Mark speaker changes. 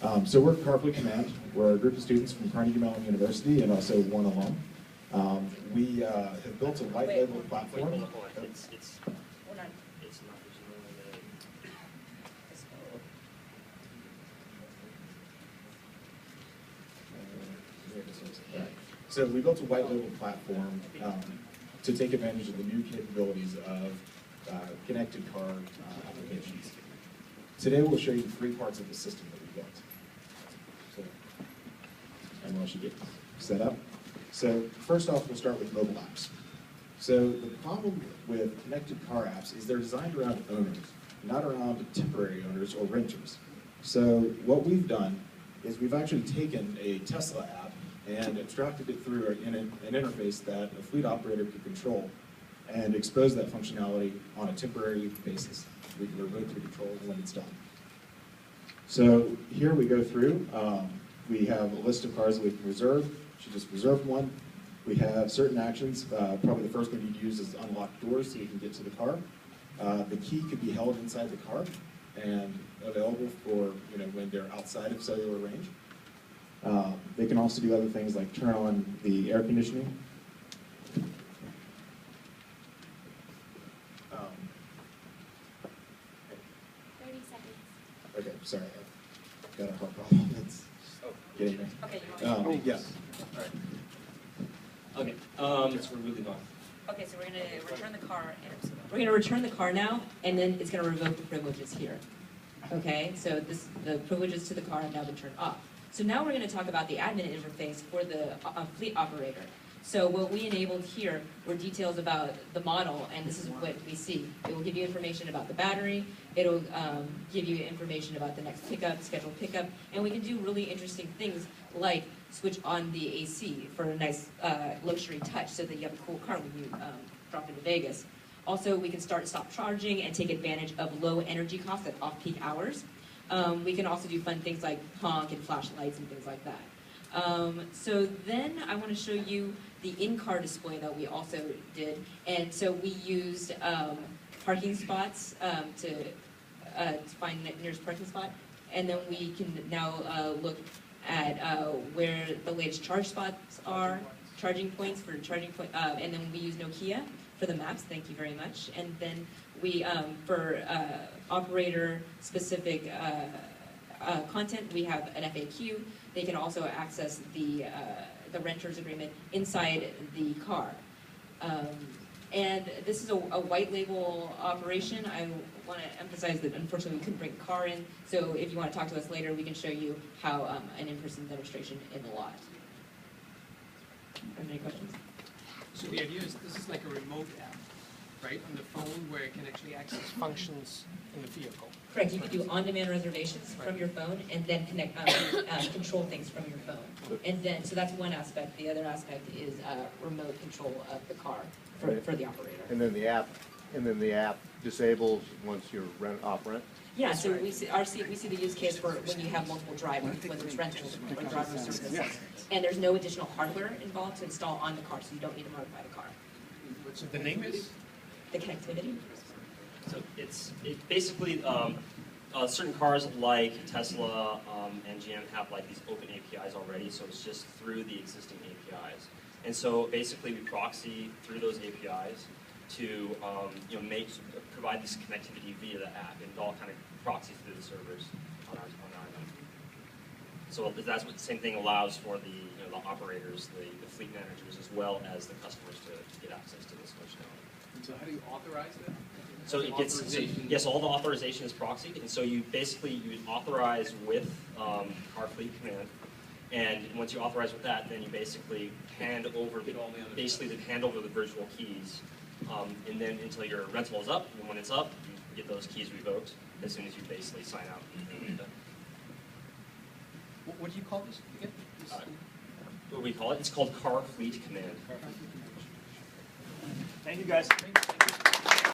Speaker 1: So we're CarFleet Command. We're a group of students from Carnegie Mellon University and also one alum. We have built a white label platform.
Speaker 2: Hold on. It's
Speaker 3: Hold on.
Speaker 2: it's not
Speaker 1: So we built a white label platform to take advantage of the new capabilities of connected car applications. Today we'll show you 3 parts of the system that we built. So, and we'll get set up. So first off, we'll start with mobile apps. So the problem with connected car apps is they're designed around owners, not around temporary owners or renters. So what we've done is we've actually taken a Tesla app and abstracted it through an interface that a fleet operator could control and expose that functionality on a temporary basis. We can remote the control when it's done. So here we go through. We have a list of cars that we can reserve. You just reserve one. We have certain actions. Probably the first one you'd use is unlock doors so you can get to the car. The key could be held inside the car and available for when they're outside of cellular range. They can also do other things like turn on the air conditioning.
Speaker 3: 30 seconds.
Speaker 1: Okay, sorry, I've got a heart problem. It's getting there.
Speaker 3: Okay,
Speaker 1: Yeah.
Speaker 2: Okay. So we're moving on.
Speaker 3: Okay, so we're gonna return the car. We're gonna return the car now, and then it's gonna revoke the privileges here. Okay, so the privileges to the car have now been turned off. So now we're gonna talk about the admin interface for the fleet operator. So what we enabled here were details about the model, and this is what we see. It will give you information about the battery, it'll give you information about the next pickup, scheduled pickup, and we can do really interesting things like switch on the AC for a nice luxury touch so that you have a cool car when you drop into Vegas. Also, we can start and stop charging and take advantage of low energy costs at off-peak hours. We can also do fun things like honk and flashlights and things like that. So then I want to show you the in-car display that we also did. And so we used parking spots to find the nearest parking spot. And then we can now look at where the latest charge spots are, charging points for charging point, and then we use Nokia for the maps. Thank you very much. And then we, for operator-specific content, we have an FAQ. They can also access the renter's agreement inside the car. And this is a white label operation. I want to emphasize that unfortunately we couldn't bring a car in, so if you want to talk to us later, we can show you how an in-person demonstration in the lot. Any questions?
Speaker 4: So the idea is this is like a remote app, right, on the phone where it can actually access functions in the vehicle.
Speaker 3: Correct. You can do on-demand reservations from your phone and then connect, control things from your phone. And then, so that's one aspect. The other aspect is remote control of the car for the operator.
Speaker 5: And then the app disables once you're off rent?
Speaker 3: Yeah, so we see the use case for when you have multiple drivers, whether it's rentals or driver services. And there's no additional hardware involved to install on the car, so you don't need to modify the car.
Speaker 4: So the name is?
Speaker 3: The connectivity?
Speaker 2: So it basically certain cars like Tesla and GM have like these open APIs already, so it's just through the existing APIs. And so basically we proxy through those APIs to provide this connectivity via the app, and it all kind of proxies through the servers on our end. So that's what the same thing allows for the operators, the fleet managers, as well as the customers to get access to this functionality.
Speaker 4: And so how do you authorize that?
Speaker 2: So it gets, yes, all the authorization is proxied, and so you authorize with CarFleet Command, and once you authorize with that, then you basically hand over the virtual keys, and then until your rental is up, and when it's up, you get those keys revoked as soon as you basically sign out.
Speaker 4: What do you call this again?
Speaker 2: What do we call it? It's called CarFleet Command.
Speaker 4: Thank you, guys.